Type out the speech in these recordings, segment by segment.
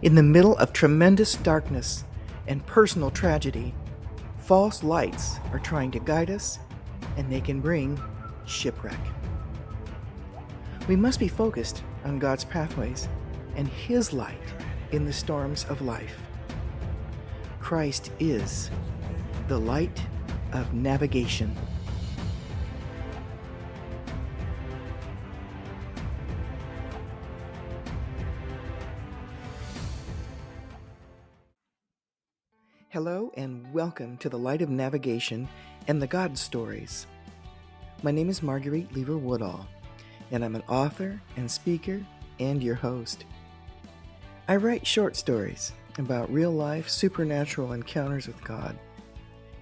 In the middle of tremendous darkness and personal tragedy, false lights are trying to guide us, and they can bring shipwreck. We must be focused on God's pathways and His light in the storms of life. Christ is the light of navigation. Hello and welcome to the Light of Navigation and the God Stories. My name is Marguerite Lever Woodall, and I'm an author and speaker and your host. I write short stories about real-life supernatural encounters with God,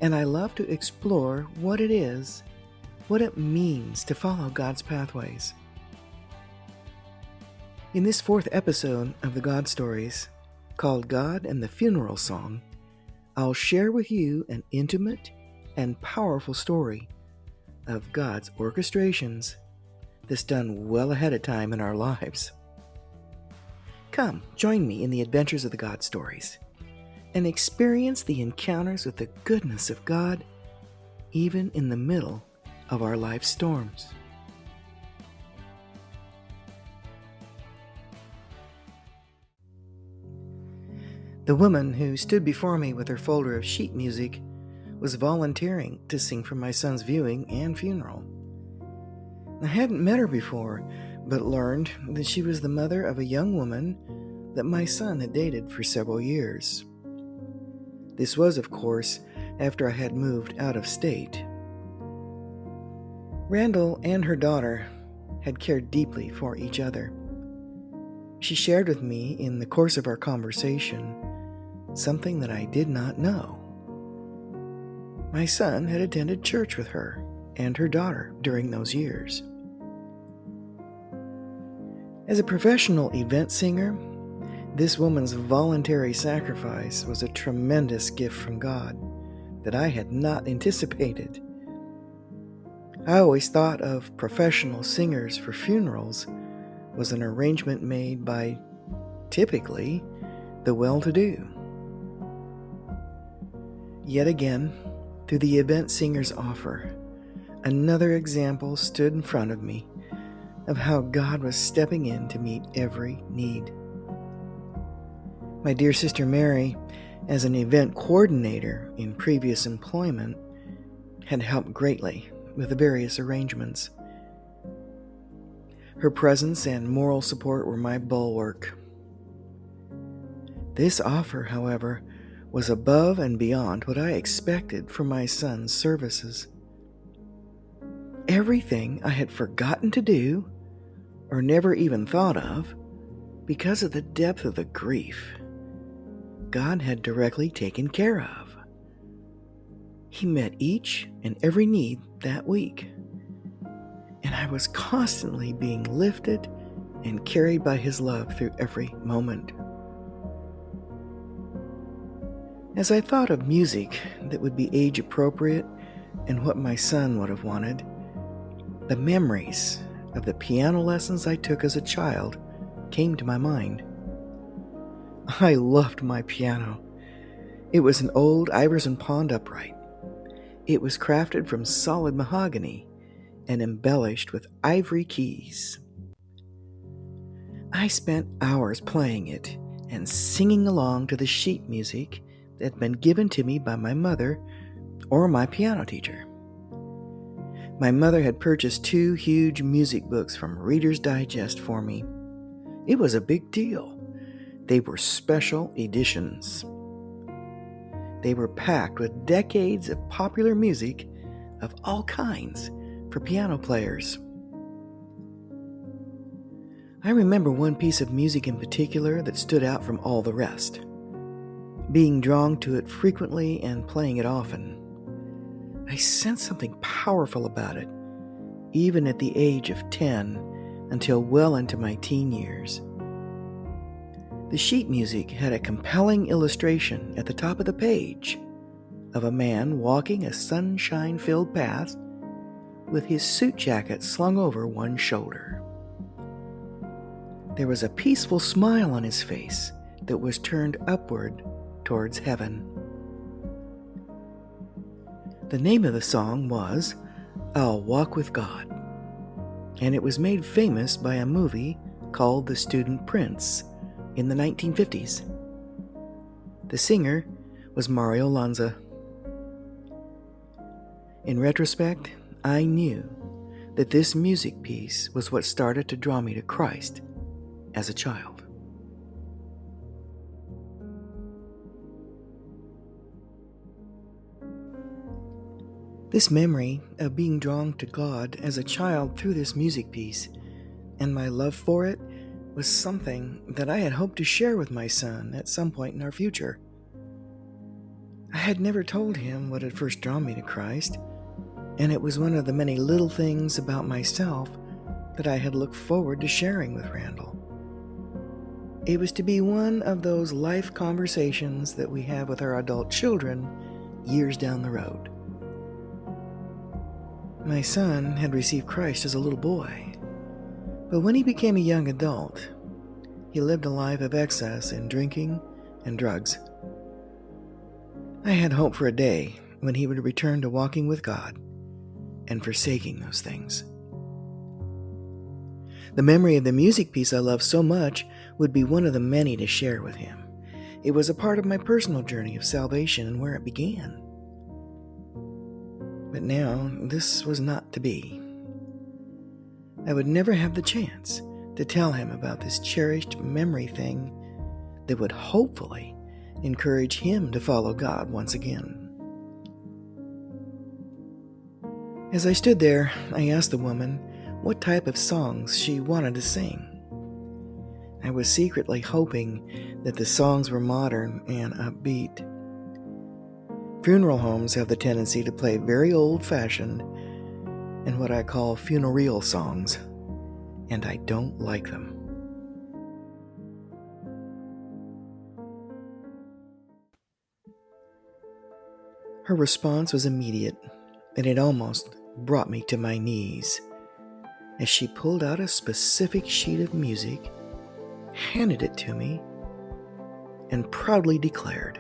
and I love to explore what it means to follow God's pathways. In this fourth episode of the God Stories, called God and the Funeral Song, I'll share with you an intimate and powerful story of God's orchestrations that's done well ahead of time in our lives. Come, join me in the adventures of the God Stories and experience the encounters with the goodness of God, even in the middle of our life storms. The woman who stood before me with her folder of sheet music was volunteering to sing for my son's viewing and funeral. I hadn't met her before, but learned that she was the mother of a young woman that my son had dated for several years. This was, of course, after I had moved out of state. Randall and her daughter had cared deeply for each other. She shared with me in the course of our conversation something that I did not know. My son had attended church with her and her daughter during those years. As a professional event singer, this woman's voluntary sacrifice was a tremendous gift from God that I had not anticipated. I always thought of professional singers for funerals was an arrangement made by, typically, the well-to-do. Yet again, through the event singer's offer, another example stood in front of me of how God was stepping in to meet every need. My dear sister Mary, as an event coordinator in previous employment, had helped greatly with the various arrangements. Her presence and moral support were my bulwark. This offer, however, was above and beyond what I expected from my son's services. Everything I had forgotten to do, or never even thought of, because of the depth of the grief, God had directly taken care of. He met each and every need that week, and I was constantly being lifted and carried by His love through every moment. As I thought of music that would be age-appropriate and what my son would have wanted, the memories of the piano lessons I took as a child came to my mind. I loved my piano. It was an old Iverson Pond upright. It was crafted from solid mahogany and embellished with ivory keys. I spent hours playing it and singing along to the sheet music that had been given to me by my mother or my piano teacher. My mother had purchased 2 huge music books from Reader's Digest for me. It was a big deal. They were special editions. They were packed with decades of popular music of all kinds for piano players. I remember one piece of music in particular that stood out from all the rest, being drawn to it frequently and playing it often. I sensed something powerful about it, even at the age of 10 until well into my teen years. The sheet music had a compelling illustration at the top of the page of a man walking a sunshine-filled path with his suit jacket slung over one shoulder. There was a peaceful smile on his face that was turned upward towards heaven. The name of the song was I'll Walk with God, and it was made famous by a movie called The Student Prince in the 1950s. The singer was Mario Lanza. In retrospect, I knew that this music piece was what started to draw me to Christ as a child. This memory of being drawn to God as a child through this music piece and my love for it was something that I had hoped to share with my son at some point in our future. I had never told him what had first drawn me to Christ, and it was one of the many little things about myself that I had looked forward to sharing with Randall. It was to be one of those life conversations that we have with our adult children years down the road. My son had received Christ as a little boy, but when he became a young adult, he lived a life of excess in drinking and drugs. I had hope for a day when he would return to walking with God and forsaking those things. The memory of the music piece I loved so much would be one of the many to share with him. It was a part of my personal journey of salvation and where it began. But now, this was not to be. I would never have the chance to tell him about this cherished memory thing that would hopefully encourage him to follow God once again. As I stood there, I asked the woman what type of songs she wanted to sing. I was secretly hoping that the songs were modern and upbeat. Funeral homes have the tendency to play very old-fashioned and what I call funereal songs, and I don't like them. Her response was immediate, and it almost brought me to my knees as she pulled out a specific sheet of music, handed it to me, and proudly declared,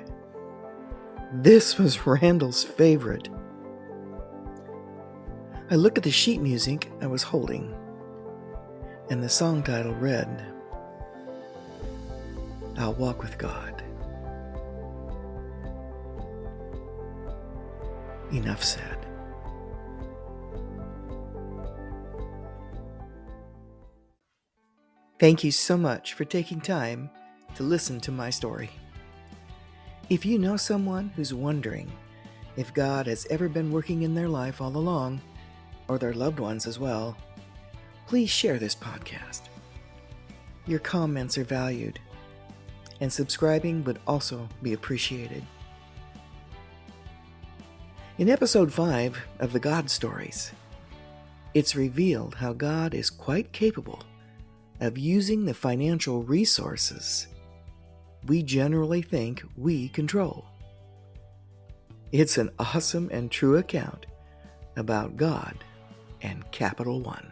this was Randall's favorite. I looked at the sheet music I was holding, and the song title read, I'll Walk with God. Enough said. Thank you so much for taking time to listen to my story. If you know someone who's wondering if God has ever been working in their life all along, or their loved ones as well, please share this podcast. Your comments are valued, and subscribing would also be appreciated. In episode 5 of the God Stories, it's revealed how God is quite capable of using the financial resources we generally think we control. It's an awesome and true account about God and Capital One.